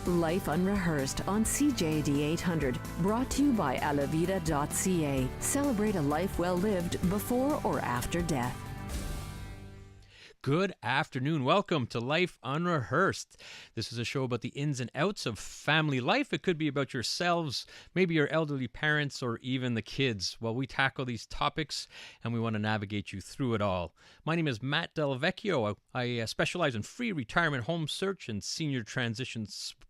Life Unrehearsed on CJD 800, brought to you by alavida.ca. Celebrate a life well lived before or after death. Good afternoon. Welcome to Life Unrehearsed. This is a show about the ins and outs of family life. It could be about yourselves, maybe your elderly parents, or even the kids. Well, we tackle these topics and we want to navigate you through it all. My name is Matt Delavecchio. I specialize in free retirement home search and senior transition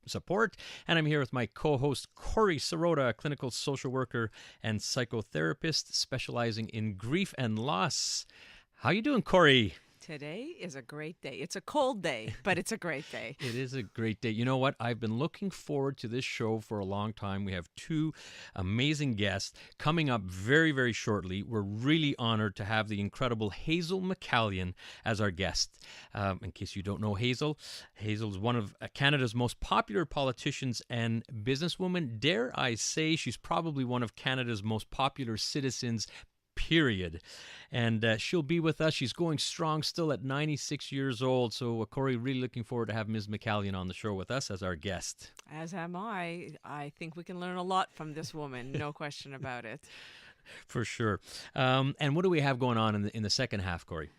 support. And I'm here with my co-host, Corey Sirota, a clinical social worker and psychotherapist specializing in grief and loss. How you doing, Corey? Today is a great day. It's a cold day, but it's a great day. It is a great day. You know what? I've been looking forward to this show for a long time. We have two amazing guests coming up very, very shortly. We're really honored to have the incredible Hazel McCallion as our guest. In case you don't know Hazel, Hazel is one of Canada's most popular politicians and businesswoman. Dare I say she's probably one of Canada's most popular citizens, period. And she'll be with us. She's going strong still at 96 years old. So, Corey, really looking forward to having Ms. McCallion on the show with us as our guest. As am I. I think we can learn a lot from this woman. No question about it. For sure. And what do we have going on in the second half, Corey?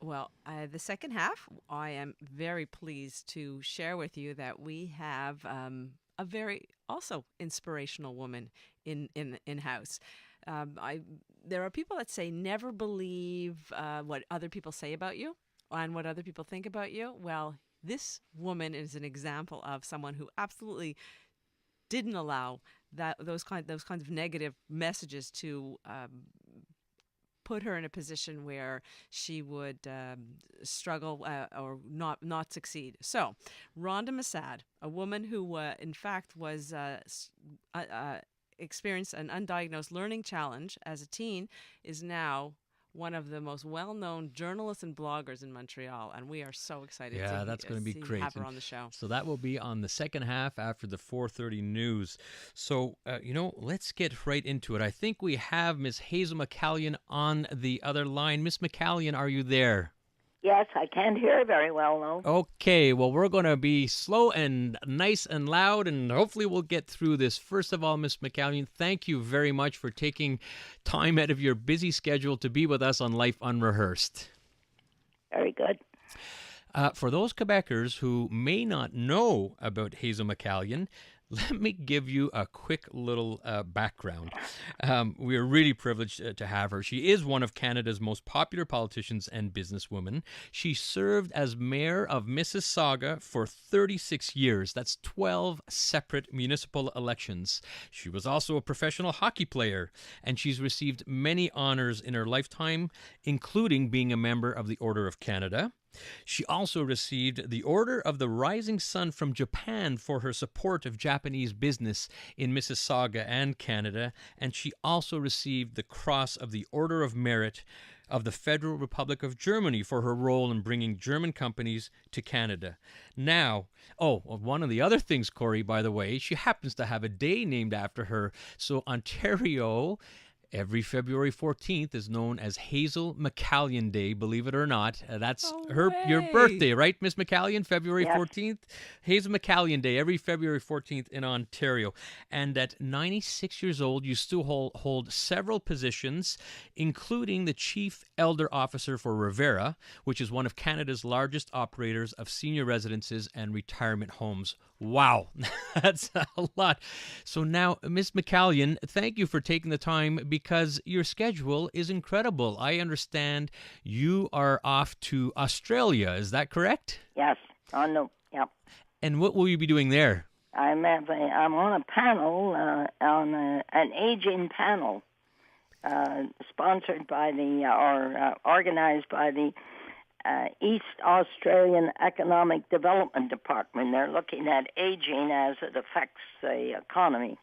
Well, the second half, I am very pleased to share with you that we have a very also inspirational woman in-house. There are people that say never believe what other people say about you and what other people think about you. Well, this woman is an example of someone who absolutely didn't allow those kinds of negative messages to put her in a position where she would struggle or not succeed. So, Rhonda Massad, a woman who in fact was experienced an undiagnosed learning challenge as a teen, is now one of the most well-known journalists and bloggers in Montreal, and we are so excited to that's going to be great. Have her on the show. So that will be on the second half after the 4:30 news. So, let's get right into it. I think we have Miss Hazel McCallion on the other line. Miss McCallion, are you there? Yes, I can't hear very well, though. Okay, well, we're going to be slow and nice and loud, and hopefully we'll get through this. First of all, Miss McCallion, thank you very much for taking time out of your busy schedule to be with us on Life Unrehearsed. Very good. For those Quebecers who may not know about Hazel McCallion, let me give you a quick little background. We are really privileged to have her. She is one of Canada's most popular politicians and businesswomen. She served as mayor of Mississauga for 36 years. That's 12 separate municipal elections. She was also a professional hockey player, and she's received many honors in her lifetime, including being a member of the Order of Canada. She also received the Order of the Rising Sun from Japan for her support of Japanese business in Mississauga and Canada, and she also received the Cross of the Order of Merit of the Federal Republic of Germany for her role in bringing German companies to Canada. Now, one of the other things, Corey, by the way, she happens to have a day named after her. So Ontario, every February 14th is known as Hazel McCallion Day, believe it or not. That's your birthday, right, Miss McCallion? February 14th? Hazel McCallion Day, every February 14th in Ontario. And at 96 years old, you still hold several positions, including the Chief Elder Officer for Rivera, which is one of Canada's largest operators of senior residences and retirement homes. Wow, that's a lot. So now, Miss McCallion, thank you for taking the time because your schedule is incredible. I understand you are off to Australia. Is that correct? Yes. Yep. And what will you be doing there? I'm on a panel, an aging panel, sponsored by organized by the East Australian Economic Development Department. They're looking at aging as it affects the economy.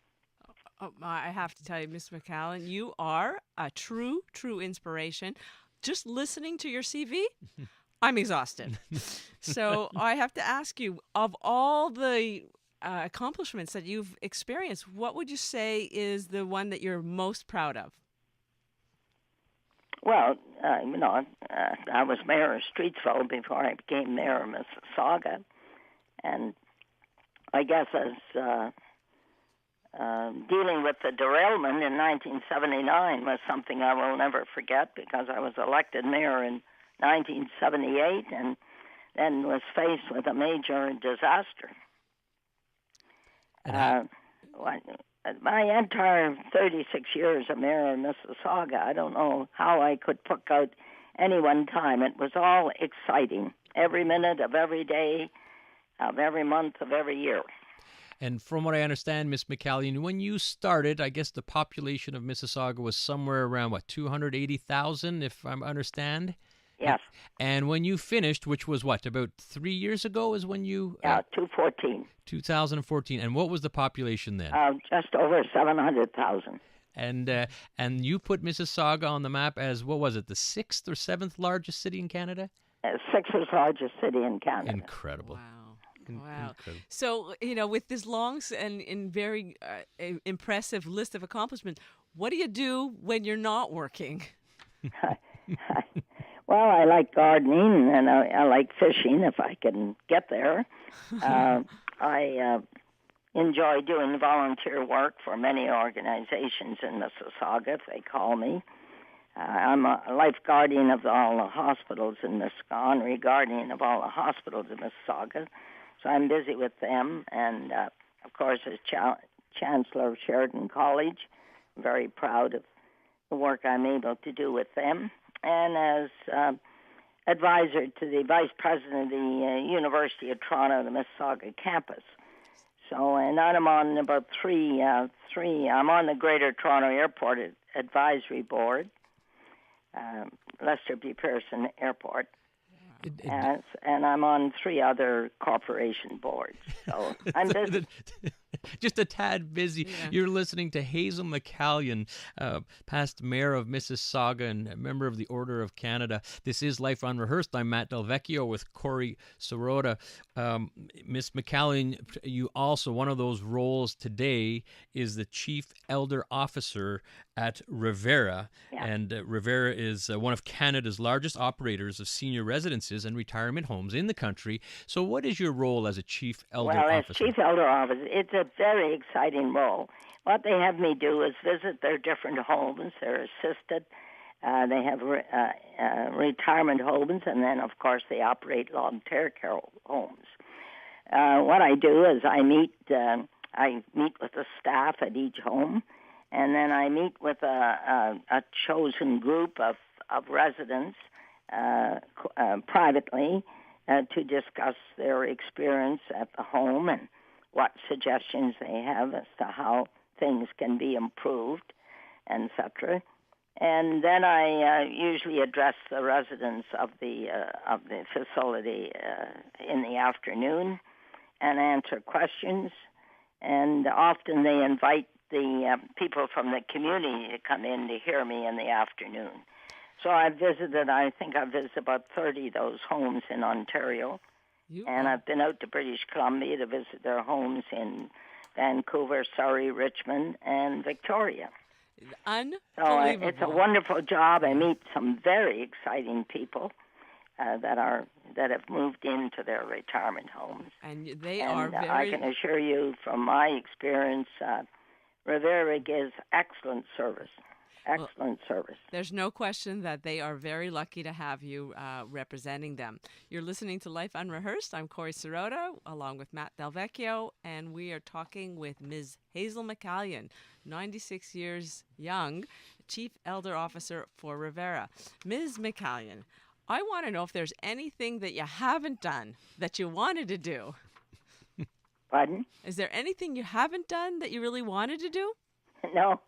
I have to tell you, Ms. McCallion, you are a true inspiration. Just listening to your CV, I'm exhausted. So I have to ask you, of all the accomplishments that you've experienced, what would you say is the one that you're most proud of? Well, I was mayor of Streetsville before I became mayor of Mississauga, and I guess as dealing with the derailment in 1979 was something I will never forget, because I was elected mayor in 1978 and then was faced with a major disaster. My entire 36 years as mayor of Mississauga, I don't know how I could pick out any one time. It was all exciting, every minute of every day, of every month, of every year. And from what I understand, Miss McCallion, when you started, I guess the population of Mississauga was somewhere around, 280,000, if I understand? Yes. And when you finished, which was about 3 years ago is when you... 2014. 2014. And what was the population then? Just over 700,000. And you put Mississauga on the map as, what was it, the 6th or 7th largest city in Canada? 6th largest city in Canada. Incredible. Wow. Incredible. So, with this long and very impressive list of accomplishments, what do you do when you're not working? Well, I like gardening and I like fishing if I can get there. I enjoy doing volunteer work for many organizations in Mississauga if they call me. I'm a lifeguardian of all the hospitals in Mississauga, honorary guardian of all the hospitals in Mississauga. So I'm busy with them. And, of course, as Chancellor of Sheridan College, I'm very proud of the work I'm able to do with them. And as advisor to the Vice President of the University of Toronto, the Mississauga campus. So, and I'm on about I'm on the Greater Toronto Airport Advisory Board, Lester B. Pearson Airport. And I'm on 3 other corporation boards. So I'm busy. Just a tad busy. Yeah. You're listening to Hazel McCallion, past mayor of Mississauga and a member of the Order of Canada. This is Life Unrehearsed. I'm Matt Delvecchio with Corey Sirota. Miss McCallion, you also, one of those roles today is the Chief Elder Officer at Revera. Yeah. And Revera is one of Canada's largest operators of senior residences and retirement homes in the country. So what is your role as a Chief Elder Officer? Well, as Chief Elder Officer, it's a very exciting role. What they have me do is visit their different homes. They're assisted. They have retirement homes, and then, of course, they operate long-term care homes. What I do is I meet with the staff at each home, and then I meet with a chosen group of residents privately to discuss their experience at the home and what suggestions they have as to how things can be improved, etc. And then I usually address the residents of the facility in the afternoon and answer questions. And often they invite the people from the community to come in to hear me in the afternoon. So I think I've visited about 30 of those homes in Ontario. And I've been out to British Columbia to visit their homes in Vancouver, Surrey, Richmond, and Victoria. Unbelievable. So it's a wonderful job. I meet some very exciting people that have moved into their retirement homes. And they are very... I can assure you from my experience, Revera gives excellent service. Excellent service. There's no question that they are very lucky to have you representing them. You're listening to Life Unrehearsed. I'm Corey Sirota, along with Matt Delvecchio, and we are talking with Ms. Hazel McCallion, 96 years young, Chief Elder Officer for Revera. Ms. McCallion, I want to know if there's anything that you haven't done that you wanted to do. Pardon? Is there anything you haven't done that you really wanted to do? No.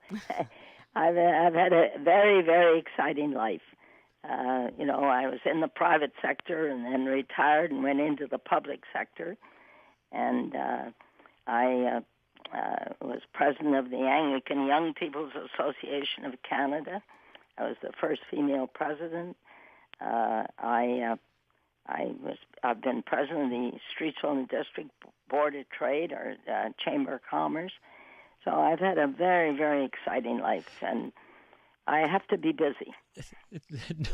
I've had a very, very exciting life. I was in the private sector and then retired and went into the public sector. And I was president of the Anglican Young People's Association of Canada. I was the first female president. I've been president of the Streetsville District Board of Trade, or Chamber of Commerce. So I've had a very, very exciting life, and I have to be busy.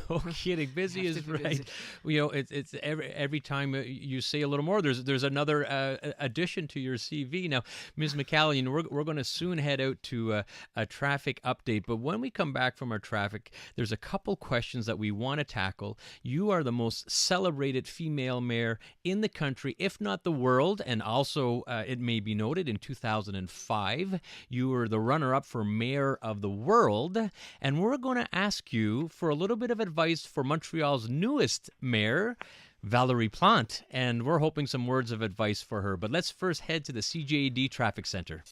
No kidding. Busy is right. Busy. It's every time you say a little more, there's another addition to your CV. Now, Ms. McCallion, we're going to soon head out to a traffic update. But when we come back from our traffic, there's a couple questions that we want to tackle. You are the most celebrated female mayor in the country, if not the world. And also, it may be noted, in 2005, you were the runner-up for Mayor of the World. And we're going to ask you for a little bit of advice for Montreal's newest mayor, Valerie Plante, and we're hoping some words of advice for her. But let's first head to the CJD Traffic Center.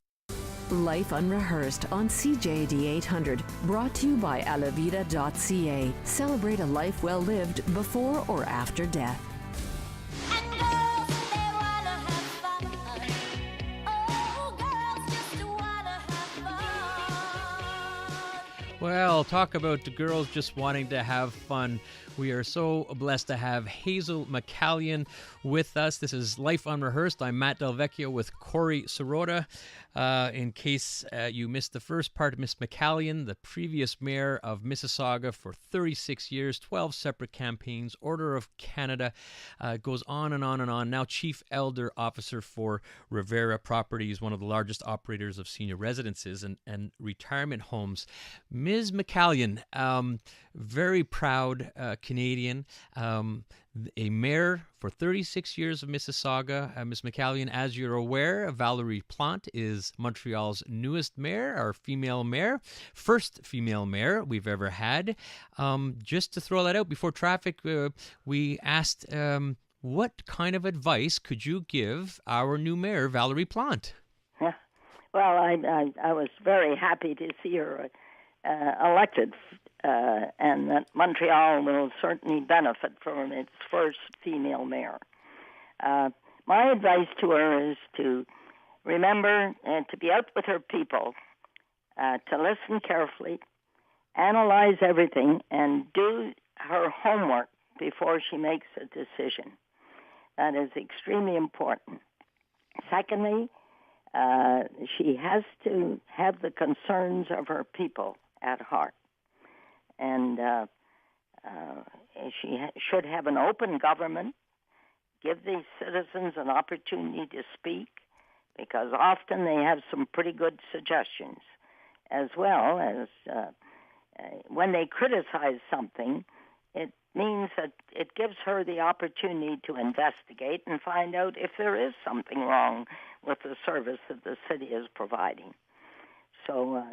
Life Unrehearsed on CJD 800, brought to you by alavida.ca. Celebrate a life well lived before or after death. Well, talk about the girls just wanting to have fun. We are so blessed to have Hazel McCallion with us. This is Life Unrehearsed. I'm Matt Delvecchio with Corey Sirota. In case you missed the first part, Miss McCallion, the previous mayor of Mississauga for 36 years, 12 separate campaigns, Order of Canada, goes on and on and on. Now Chief Elder Officer for Rivera Properties, one of the largest operators of senior residences and retirement homes. Ms. McCallion, very proud Canadian, a mayor for 36 years of Mississauga. Ms. McCallion, as you're aware, Valerie Plante is Montreal's newest mayor, our female mayor, first female mayor we've ever had. Just to throw that out before traffic, we asked what kind of advice could you give our new mayor, Valerie Plante? Yeah. Well, I was very happy to see her elected, and that Montreal will certainly benefit from its first female mayor. My advice to her is to remember to be out with her people, to listen carefully, analyze everything, and do her homework before she makes a decision. That is extremely important. Secondly, she has to have the concerns of her people at heart. And she should have an open government, give these citizens an opportunity to speak, because often they have some pretty good suggestions, as well as when they criticize something, it means that it gives her the opportunity to investigate and find out if there is something wrong with the service that the city is providing. So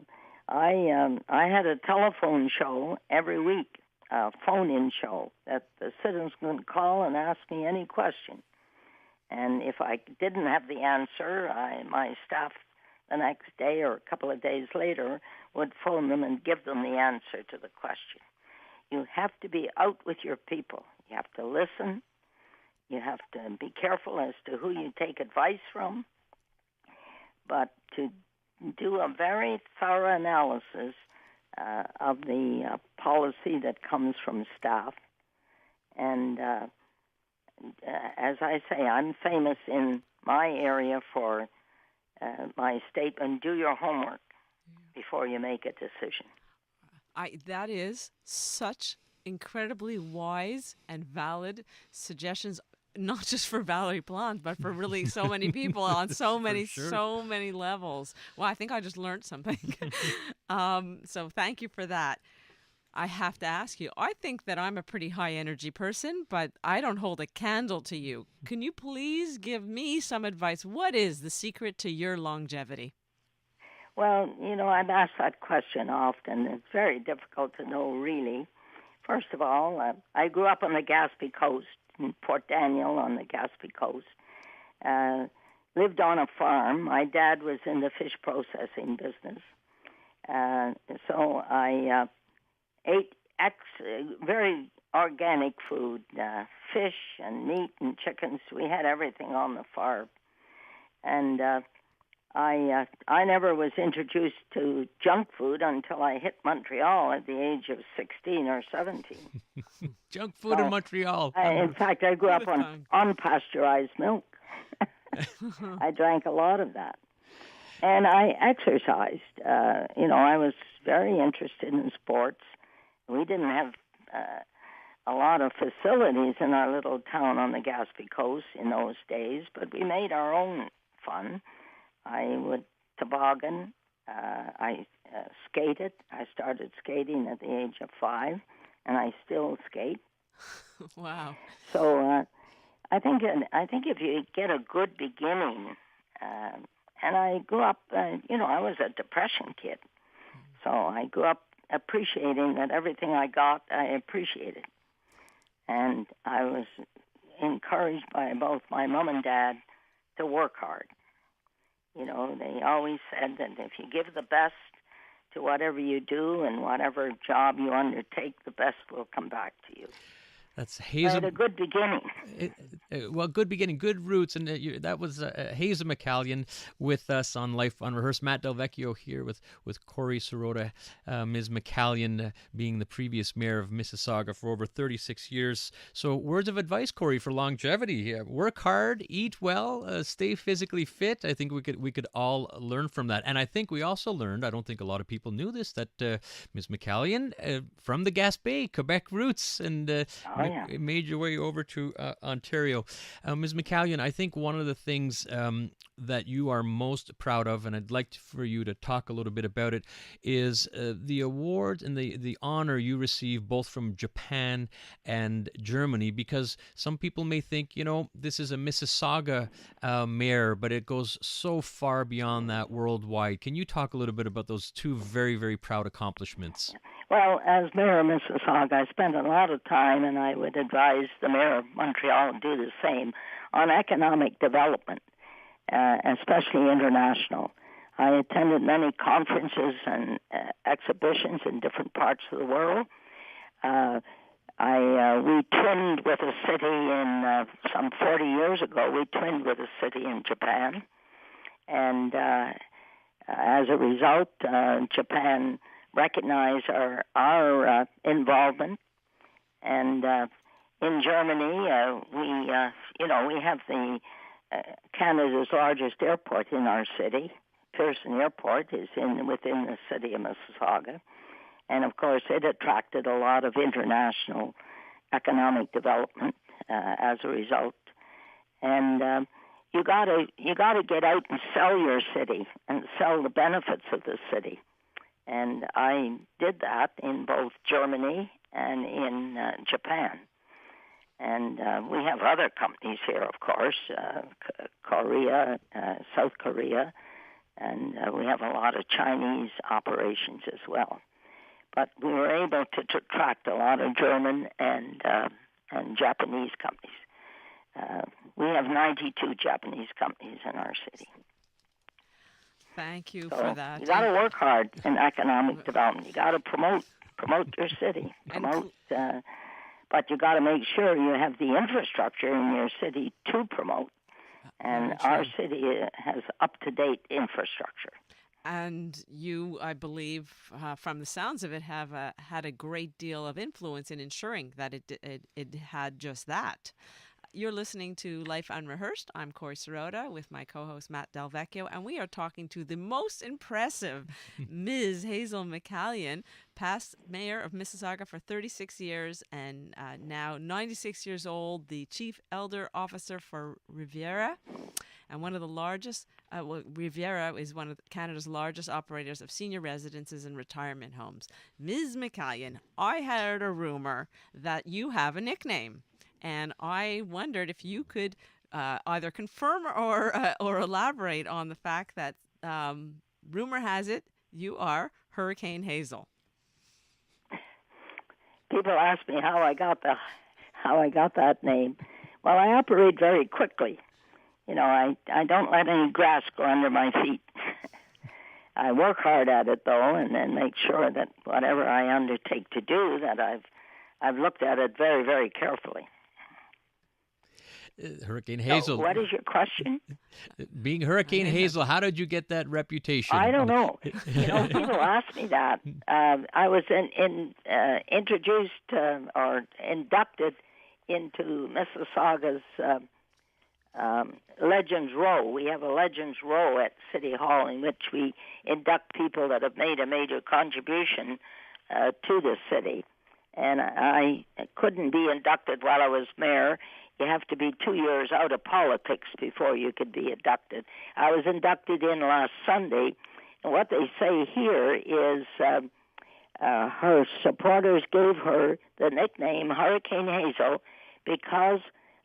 I had a telephone show every week, a phone-in show that the citizens could call and ask me any question. And if I didn't have the answer, my staff the next day or a couple of days later would phone them and give them the answer to the question. You have to be out with your people. You have to listen. You have to be careful as to who you take advice from. But to do a very thorough analysis of the policy that comes from staff. And as I say, I'm famous in my area for my statement, do your homework before you make a decision. That is such incredibly wise and valid suggestions, not just for Valerie Plante, but for really so many people on so many levels. Well, I think I just learned something. So thank you for that. I have to ask you, I think that I'm a pretty high energy person, but I don't hold a candle to you. Can you please give me some advice? What is the secret to your longevity? Well, I'm asked that question often. It's very difficult to know, really. First of all, I grew up on the Gaspé Coast, in Port Daniel on the Gaspé Coast. Lived on a farm. My dad was in the fish processing business. So I ate very organic food, fish and meat and chickens. We had everything on the farm. And I never was introduced to junk food until I hit Montreal at the age of 16 or 17. Junk food in Montreal. In fact, I grew up on unpasteurized milk. I drank a lot of that. And I exercised. I was very interested in sports. we didn't have a lot of facilities in our little town on the Gaspé Coast in those days, but we made our own fun. I would toboggan. I skated. I started skating at the age of 5, and I still skate. Wow. So I think if you get a good beginning, and I grew up, I was a depression kid, so I grew up appreciating that everything I got, I appreciated. And I was encouraged by both my mom and dad to work hard. They always said that if you give the best to whatever you do and whatever job you undertake, the best will come back to you. That's Hazel. I had a good beginning. Well, good beginning, good roots, and that was Hazel McCallion with us on Life Unrehearsed. Matt Delvecchio here with Corey Sirota. Ms. McCallion being the previous mayor of Mississauga for over 36 years. So words of advice, Corey, for longevity. Work hard, eat well, stay physically fit. I think we could all learn from that. And I think we also learned, I don't think a lot of people knew this, that Ms. McCallion, from the Gaspé, Quebec roots, and made your way over to Ontario. Ms. McCallion, I think one of the things that you are most proud of, and I'd like for you to talk a little bit about it, is the awards and the honor you receive both from Japan and Germany, because some people may think, this is a Mississauga mayor, but it goes so far beyond that worldwide. Can you talk a little bit about those two very, very proud accomplishments? Well, as mayor of Mississauga, I spent a lot of time, and I would advise the mayor of Montreal to do the same, on economic development, especially international. I attended many conferences and exhibitions in different parts of the world. We twinned with a city in some 40 years ago. We twinned with a city in Japan, and as a result, Japan recognized our involvement. And in Germany, we have the Canada's largest airport in our city. Pearson Airport is within the city of Mississauga, and of course, it attracted a lot of international economic development as a result. And you got to get out and sell your city and sell the benefits of the city. And I did that in both Germany and in Japan. And we have other companies here, of course, Korea, South Korea, and we have a lot of Chinese operations as well. But we were able to attract a lot of German and Japanese companies. We have 92 Japanese companies in our city. Thank you for that. You got to work hard in economic development. You got to promote your city, but you got to make sure you have the infrastructure in your city to promote. And our city has up-to-date infrastructure. And you, I believe, from the sounds of it, have had a great deal of influence in ensuring that it had just that. You're listening to Life Unrehearsed. I'm Corey Sirota with my co-host Matt Delvecchio, and we are talking to the most impressive Ms. Hazel McCallion, past mayor of Mississauga for 36 years and now 96 years old, the chief elder officer for Riviera, and one of the largest, Riviera is one of Canada's largest operators of senior residences and retirement homes. Ms. McCallion, I heard a rumor that you have a nickname. And I wondered if you could either confirm or elaborate on the fact that rumor has it you are Hurricane Hazel. People ask me how I got that name. Well, I operate very quickly. I don't let any grass go under my feet. I work hard at it though, and then make sure that whatever I undertake to do, that I've looked at it very, very carefully. Hurricane Hazel. So what is your question? Being Hurricane Hazel, how did you get that reputation? I don't know. People ask me that. I was introduced or inducted into Mississauga's Legends Row. We have a Legends Row at City Hall in which we induct people that have made a major contribution to the city. and I couldn't be inducted while I was mayor. You have to be 2 years out of politics before you could be inducted. I was inducted in last Sunday, and what they say here is her supporters gave her the nickname Hurricane Hazel because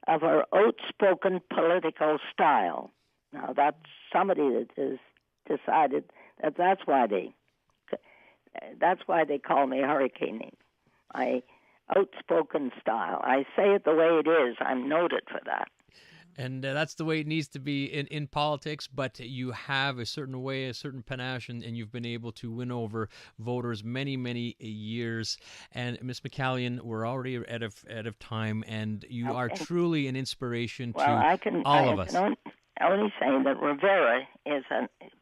of her outspoken political style. Now, that's somebody that has decided that that's why they call me Hurricane. My outspoken style. I say it the way it is. I'm noted for that. And that's the way it needs to be in politics, but you have a certain way, a certain panache, and you've been able to win over voters many, many years. And Ms. McCallion, we're already out of time, and you are truly an inspiration to all of us. I only say that Rivera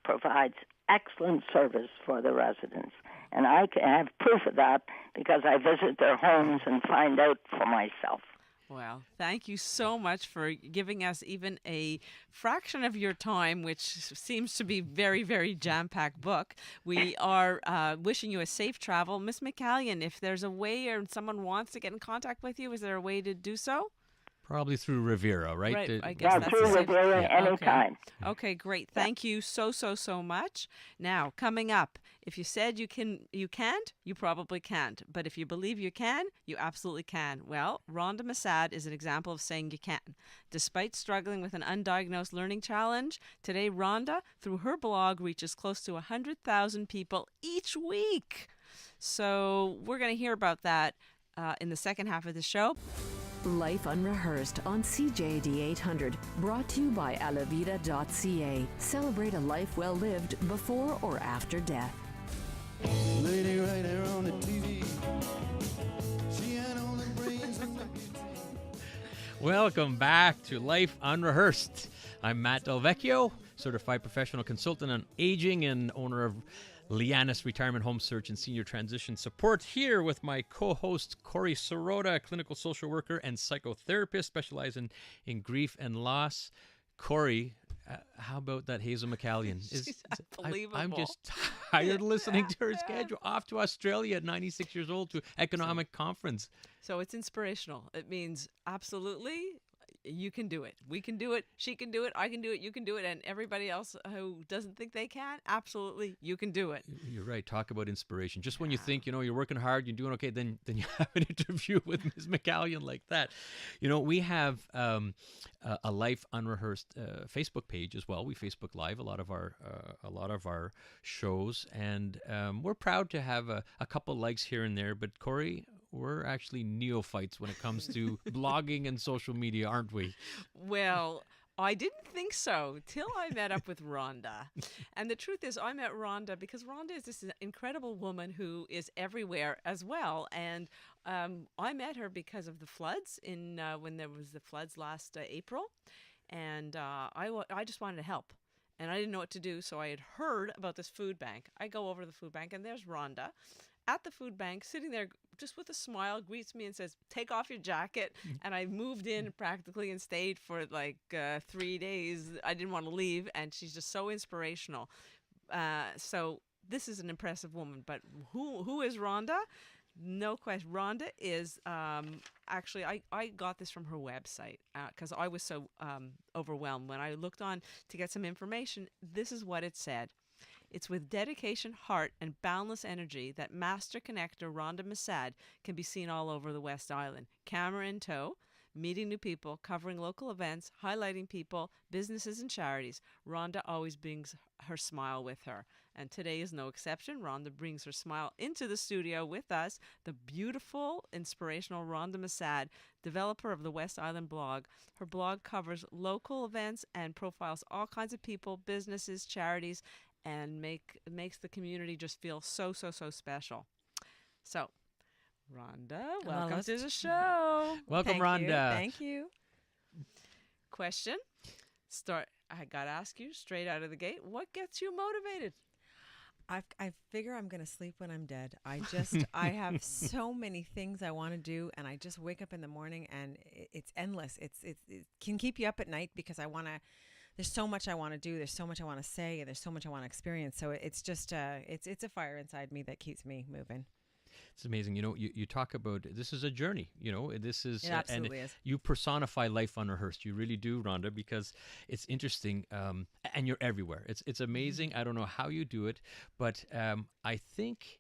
provides excellent service for the residents. And I have proof of that because I visit their homes and find out for myself. Well, thank you so much for giving us even a fraction of your time, which seems to be very, very jam-packed book. We are wishing you a safe travel. Ms. McCallion, if there's a way or someone wants to get in contact with you, is there a way to do so? Probably through Rivera, right? Right, I guess that's through Rivera anytime. Okay, great. Thank you so much. Now, coming up, if you said you can't, you probably can't. But if you believe you can, you absolutely can. Well, Rhonda Massad is an example of saying you can. Despite struggling with an undiagnosed learning challenge, today Rhonda, through her blog, reaches close to 100,000 people each week. So we're going to hear about that in the second half of the show. Life Unrehearsed on CJD 800, brought to you by alavida.ca. Celebrate a life well lived before or after death. Lady right there on the TV. She had all the brains and the beauty. Welcome back to Life Unrehearsed. I'm Matt Del Vecchio, certified professional consultant on aging and owner of Lianis Retirement Home Search and Senior Transition Support, here with my co-host Corey Sirota, a clinical social worker and psychotherapist specializing in grief and loss. Corey, how about that Hazel McCallion? She's unbelievable. I'm just tired listening to her schedule. Off to Australia at 96 years old to economic conference. So it's inspirational. It means absolutely you can do it. We can do it. She can do it. I can do it. You can do it. And everybody else who doesn't think they can, absolutely, you can do it. You're right. Talk about inspiration. Just when you think, you're working hard, you're doing okay, then you have an interview with Ms. McCallion like that. We have a Life Unrehearsed Facebook page as well. We Facebook Live a lot of our shows, and we're proud to have a couple likes here and there. But Corey, we're actually neophytes when it comes to blogging and social media, aren't we? Well, I didn't think so till I met up with Rhonda. And the truth is, I met Rhonda because Rhonda is this incredible woman who is everywhere as well. And I met her because of the floods when there was the floods last April. And I just wanted to help. And I didn't know what to do, so I had heard about this food bank. I go over to the food bank, and there's Rhonda at the food bank, sitting there just with a smile, greets me and says, "Take off your jacket." And I moved in practically and stayed for like 3 days. I didn't want to leave, and she's just so inspirational. So this is an impressive woman. But who is Rhonda? No question. Rhonda is actually, I got this from her website because I was so overwhelmed. When I looked on to get some information, this is what it said. It's with dedication, heart, and boundless energy that master connector Rhonda Massad can be seen all over the West Island. Camera in tow, meeting new people, covering local events, highlighting people, businesses, and charities. Rhonda always brings her smile with her. And today is no exception. Rhonda brings her smile into the studio with us, the beautiful, inspirational Rhonda Massad, developer of the West Island blog. Her blog covers local events and profiles all kinds of people, businesses, charities, and makes the community just feel so special. So, Rhonda, welcome to the show. Welcome, Rhonda. Thank you. Question. I got to ask you straight out of the gate, what gets you motivated? I figure I'm going to sleep when I'm dead. I have so many things I want to do, and I just wake up in the morning and it's endless. It can keep you up at night because there's so much I want to do. There's so much I want to say, and there's so much I want to experience. So it's just, it's a fire inside me that keeps me moving. It's amazing. You talk about this is a journey. This is It absolutely is. you personify life unrehearsed. You really do, Rhonda, because it's interesting, and you're everywhere. It's amazing. I don't know how you do it, but I think.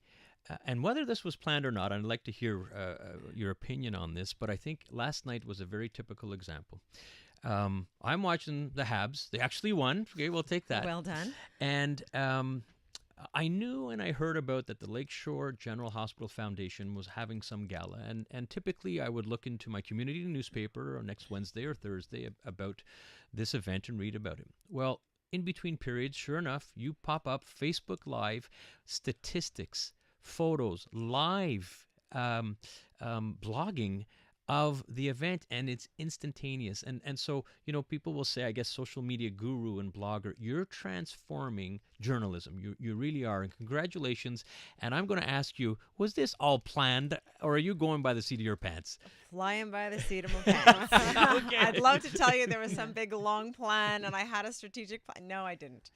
And whether this was planned or not, I'd like to hear your opinion on this, but I think last night was a very typical example. I'm watching the Habs. They actually won. Okay, we'll take that. Well done. And I knew and I heard about that the Lakeshore General Hospital Foundation was having some gala. And typically I would look into my community newspaper next Wednesday or Thursday about this event and read about it. Well, in between periods, sure enough, you pop up Facebook Live, statistics, photos, live blogging of the event, and it's instantaneous. And so, people will say, I guess, social media guru and blogger, you're transforming journalism. You really are. And congratulations. And I'm going to ask you, was this all planned, or are you going by the seat of your pants? Flying by the seat of my pants. I'd love to tell you there was some big long plan and I had a strategic plan. No, I didn't.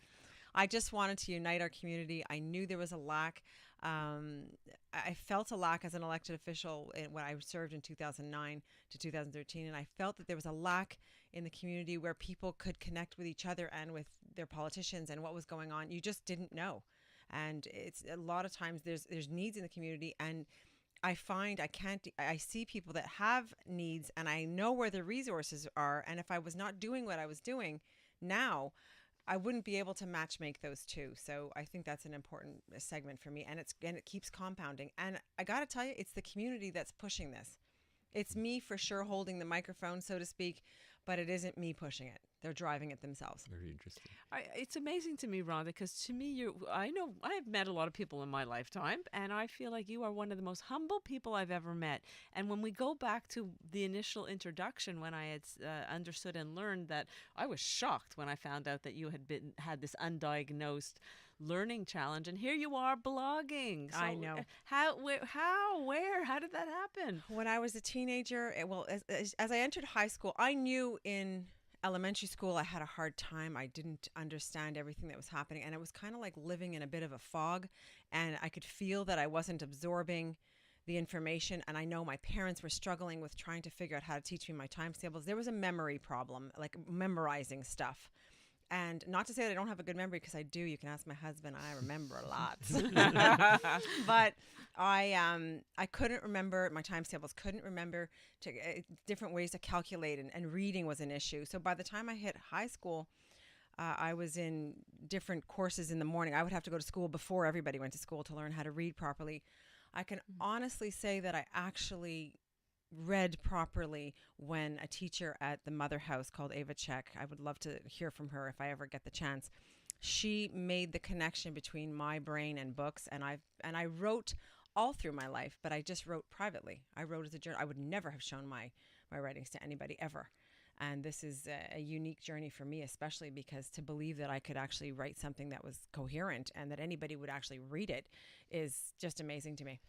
I just wanted to unite our community. I knew there was a lack. I felt a lack as an elected official when I served in 2009 to 2013, and I felt that there was a lack in the community where people could connect with each other and with their politicians and what was going on. You just didn't know. And it's a lot of times there's needs in the community, and I find I see people that have needs and I know where the resources are, and if I was not doing what I was doing now, I wouldn't be able to match make those two. So I think that's an important segment for me, and it keeps compounding. And I got to tell you, it's the community that's pushing this. It's me for sure holding the microphone, so to speak, but it isn't me pushing it. They're driving it themselves. Very interesting. It's amazing to me, Rhonda, because to me, I know I have met a lot of people in my lifetime, and I feel like you are one of the most humble people I've ever met. And when we go back to the initial introduction, when I had understood and learned that, I was shocked when I found out that you had this undiagnosed learning challenge, and here you are blogging. So I know. How, where, how did that happen? When I was a teenager, as I entered high school, I knew in elementary school I had a hard time. I didn't understand everything that was happening, and it was kind of like living in a bit of a fog, and I could feel that I wasn't absorbing the information. And I know my parents were struggling with trying to figure out how to teach me my times tables. There was a memory problem, like memorizing stuff. And not to say that I don't have a good memory, because I do. You can ask my husband. I remember a lot. But I couldn't remember my times tables, couldn't remember different ways to calculate, and reading was an issue. So by the time I hit high school, I was in different courses in the morning. I would have to go to school before everybody went to school to learn how to read properly. I can honestly say that I actually read properly when a teacher at the Mother House called Ava Check, I would love to hear from her if I ever get the chance. She made the connection between my brain and books, and I wrote all through my life, but I just wrote privately. I wrote as a journal. I would never have shown my writings to anybody ever. And this is a unique journey for me, especially because to believe that I could actually write something that was coherent and that anybody would actually read it is just amazing to me.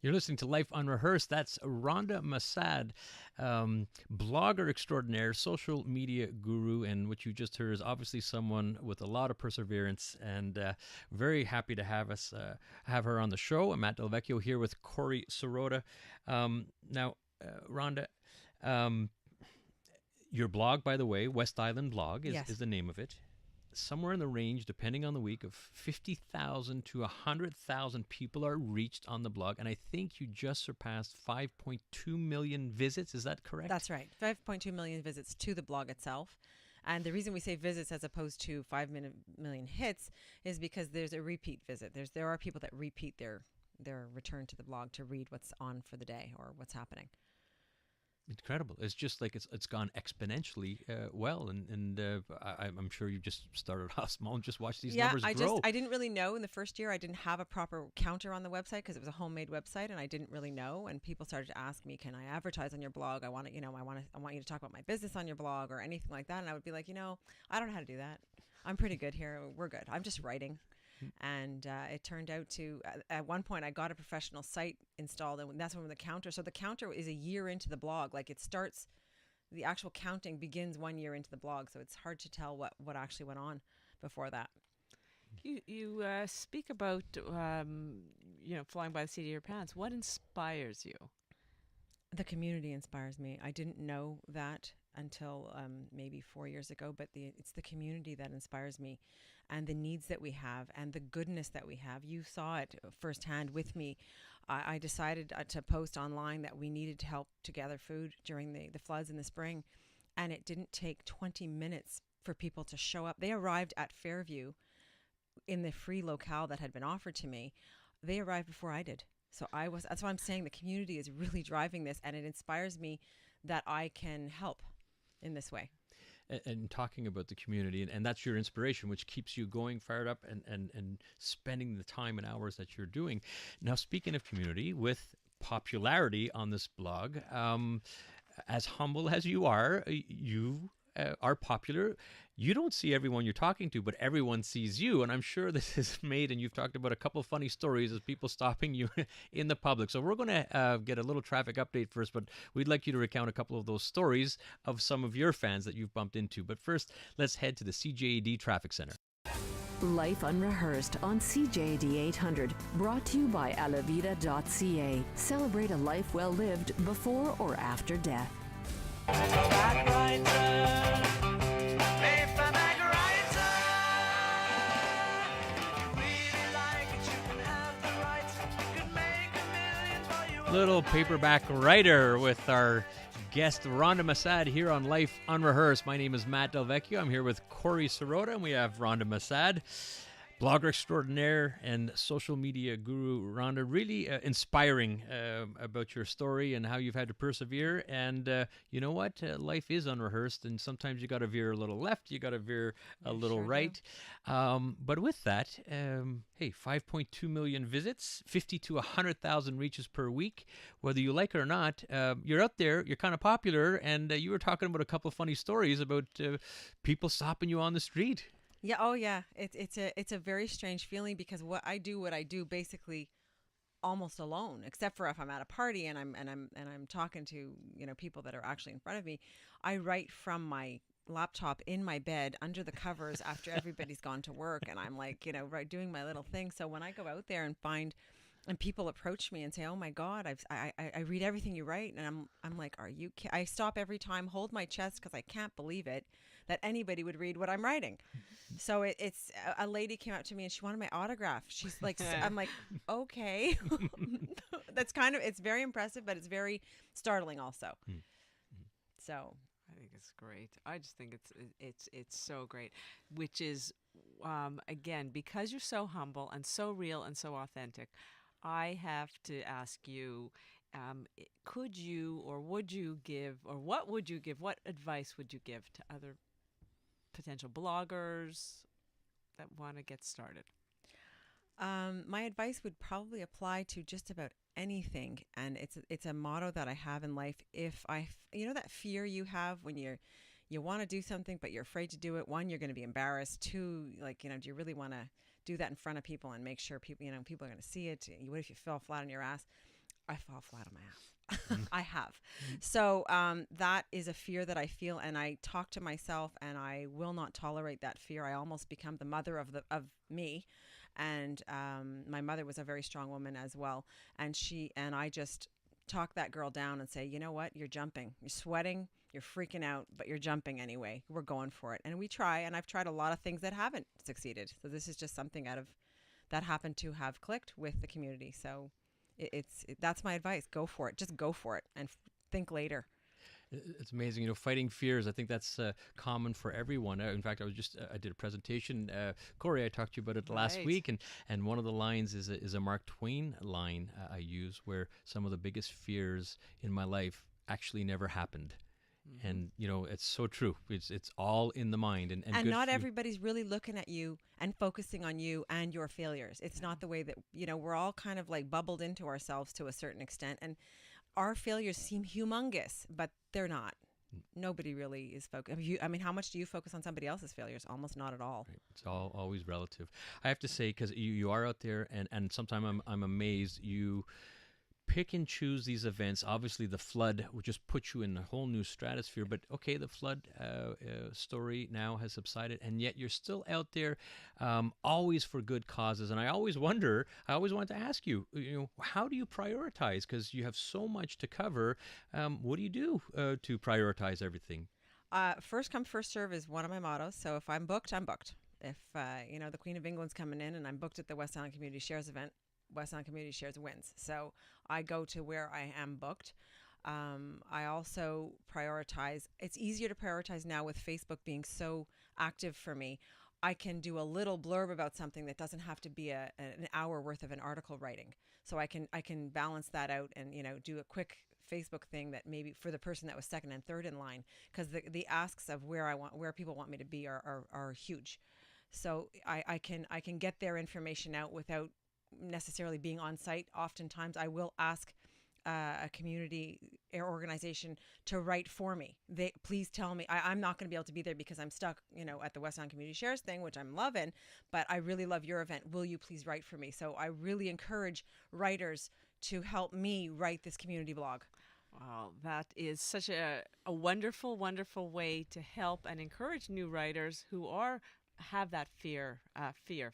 You're listening to Life Unrehearsed. That's Rhonda Massad, blogger extraordinaire, social media guru, and what you just heard is obviously someone with a lot of perseverance, and very happy to have her on the show. I'm Matt Delvecchio here with Corey Sirota. Now, Rhonda, your blog, by the way, West Island Blog is the name of it. Somewhere in the range, depending on the week, of 50,000 to 100,000 people are reached on the blog. And I think you just surpassed 5.2 million visits. Is that correct? That's right. 5.2 million visits to the blog itself. And the reason we say visits as opposed to 5 million hits is because there's a repeat visit. There are people that repeat their return to the blog to read what's on for the day or what's happening. Incredible. It's just like it's gone exponentially well, and I'm sure you just started off small and just watched these numbers grow. I didn't really know in the first year. I didn't have a proper counter on the website because it was a homemade website, and I didn't really know. And people started to ask me, "Can I advertise on your blog? I want you to talk about my business on your blog or anything like that." And I would be like, I don't know how to do that. I'm pretty good here. We're good. I'm just writing. And it turned out to, at one point, I got a professional site installed, and that's when the counter. So the counter is a year into the blog. Like it starts, the actual counting begins 1 year into the blog. So it's hard to tell what actually went on before that. You speak about flying by the seat of your pants. What inspires you? The community inspires me. I didn't know that until maybe 4 years ago, but it's the community that inspires me, and the needs that we have and the goodness that we have. You saw it firsthand with me. I decided to post online that we needed to help to gather food during the floods in the spring, and it didn't take 20 minutes for people to show up. They arrived at Fairview in the free locale that had been offered to me. They arrived before I did. So that's why I'm saying the community is really driving this, and it inspires me that I can help in this way. And talking about the community, and that's your inspiration, which keeps you going, fired up, and spending the time and hours that you're doing. Now, speaking of community, with popularity on this blog, as humble as you are popular. You don't see everyone you're talking to, but everyone sees you. And I'm sure this is made, and you've talked about a couple of funny stories of people stopping you in the public. So we're going to get a little traffic update first, but we'd like you to recount a couple of those stories of some of your fans that you've bumped into. But first, let's head to the CJAD Traffic Center. Life Unrehearsed on CJD 800, brought to you by alavida.ca. Celebrate a life well lived before or after death. Little paperback writer with our guest Rhonda Massad here on Life Unrehearsed. My name is Matt Delvecchio. I'm here with Corey Sirota, and we have Rhonda Massad, blogger extraordinaire and social media guru. Rhonda, really inspiring about your story and how you've had to persevere. And you know what? Life is unrehearsed, and sometimes you got to veer a little left, you got to veer a little right. But with that, hey, 5.2 million visits, 50 to 100,000 reaches per week. Whether you like it or not, you're out there, you're kind of popular, and you were talking about a couple of funny stories about people stopping you on the street. Yeah. Oh, yeah. It's a very strange feeling, because what I do basically almost alone, except for if I'm at a party and I'm talking to people that are actually in front of me. I write from my laptop in my bed under the covers after everybody's gone to work, and I'm like doing my little thing. So when I go out there and people approach me and say, "Oh my God, I read everything you write," and I'm like, "Are you?" I stop every time, hold my chest, because I can't believe it that anybody would read what I'm writing. So it's a lady came up to me and she wanted my autograph. She's like, I'm like, okay. It's very impressive, but it's very startling also. So I think it's great. I just think it's so great, which is again, because you're so humble and so real and so authentic. I have to ask you, could you, or would you give, or what would you give, what advice would you give to other potential bloggers that want to get started? My advice would probably apply to just about anything, and it's a motto that I have in life. If that fear you have when you want to do something but you're afraid to do it. One, you're going to be embarrassed. Two, do you really want to do that in front of people and make sure people are going to see it? What if you fell flat on your ass? I fall flat on my ass. I have. So that is a fear that I feel, and I talk to myself, and I will not tolerate that fear. I almost become the mother of me, and my mother was a very strong woman as well, and I just talk that girl down and say, you know what, you're jumping, you're sweating, you're freaking out, but you're jumping anyway. We're going for it, and we try. And I've tried a lot of things that haven't succeeded. So this is just something out of that happened to have clicked with the community. So that's my advice. Go for it. Just go for it and think later. It's amazing, fighting fears. I think that's common for everyone. In fact, I did a presentation, Corey, I talked to you about it last week, and one of the lines is a Mark Twain line I use, where some of the biggest fears in my life actually never happened. And it's so true. It's all in the mind, and not everybody's really looking at you and focusing on you and your failures. It's not the way that we're all kind of like bubbled into ourselves to a certain extent, and our failures seem humongous, but they're not. Nobody really is focused. How much do you focus on somebody else's failures? Almost not at all. Right. It's always relative. I have to say, because you are out there, and sometimes I'm amazed. You pick and choose these events. Obviously, the flood would just put you in a whole new stratosphere. But okay, the flood story now has subsided, and yet you're still out there, always for good causes. And I always wonder. I always want to ask you, how do you prioritize? Because you have so much to cover. What do you do to prioritize everything? First come, first serve is one of my mottos. So if I'm booked, I'm booked. If the Queen of England's coming in and I'm booked at the West Island Community Shares event, West Island Community Shares wins. So I go to where I am booked. I also prioritize. It's easier to prioritize now with Facebook being so active for me. I can do a little blurb about something that doesn't have to be an hour worth of an article writing. So I can balance that out and do a quick Facebook thing that maybe for the person that was second and third in line, because the asks of where people want me to be are huge. So I can get their information out without necessarily being on site. Oftentimes I will ask a community organization to write for me. Please tell me. I'm not going to be able to be there because I'm stuck at the West Island Community Shares thing, which I'm loving, but I really love your event. Will you please write for me? So I really encourage writers to help me write this community blog. Wow, that is such a wonderful, wonderful way to help and encourage new writers who have that fear,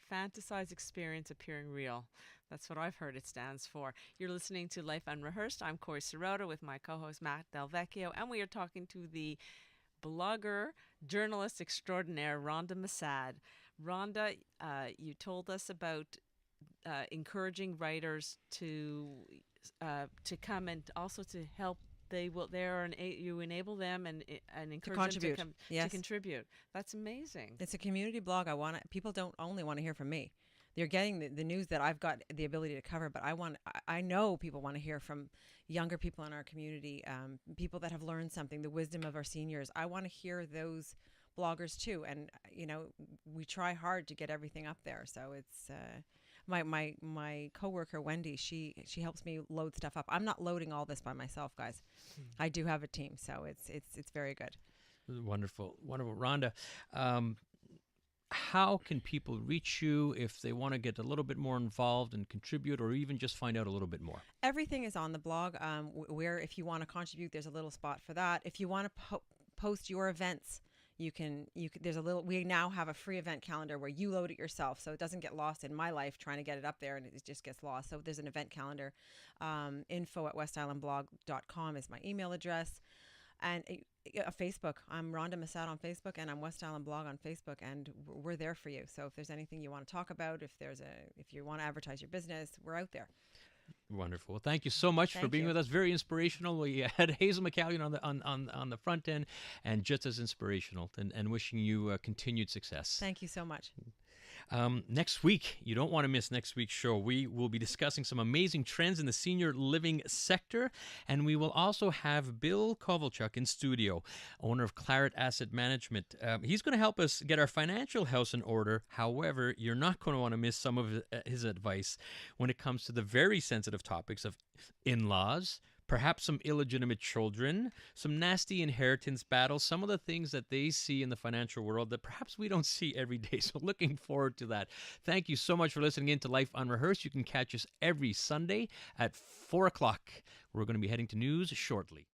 fantasize experience appearing real. That's what I've heard it stands for. You're listening to Life Unrehearsed. I'm Corey Sirota with my co-host Matt Del Vecchio, and we are talking to the blogger, journalist extraordinaire, Rhonda Massad. Rhonda, you told us about encouraging writers to come and also to help. You enable them and encourage them to contribute. That's amazing. It's a community blog. People don't only want to hear from me. They're getting the news that I've got the ability to cover, but I know people want to hear from younger people in our community, people that have learned something, the wisdom of our seniors. I want to hear those bloggers too, and we try hard to get everything up there. So it's my coworker Wendy, she helps me load stuff up. I'm not loading all this by myself, guys. I do have a team, so it's very good. Wonderful, Rhonda. How can people reach you if they want to get a little bit more involved and contribute, or even just find out a little bit more? Everything is on the blog. Where if you want to contribute, there's a little spot for that. If you want to post your events, you can. There's a little. We now have a free event calendar where you load it yourself, so it doesn't get lost in my life trying to get it up there, and it just gets lost. So there's an event calendar. info@westislandblog.com is my email address. And Facebook, I'm Rhonda Massad on Facebook, and I'm West Island Blog on Facebook, and we're there for you. So if there's anything you want to talk about, if you want to advertise your business, we're out there. Wonderful. Well, thank you so much for being with us. Very inspirational. We had Hazel McCallion on the front end, and just as inspirational. And wishing you continued success. Thank you so much. Next week, you don't want to miss next week's show. We will be discussing some amazing trends in the senior living sector, and we will also have Bill Kovalchuk in studio, owner of Claret Asset Management. He's going to help us get our financial house in order. However, you're not going to want to miss some of his advice when it comes to the very sensitive topics of in-laws, perhaps some illegitimate children, some nasty inheritance battles, some of the things that they see in the financial world that perhaps we don't see every day. So looking forward to that. Thank you so much for listening in to Life Unrehearsed. You can catch us every Sunday at 4 o'clock. We're going to be heading to news shortly.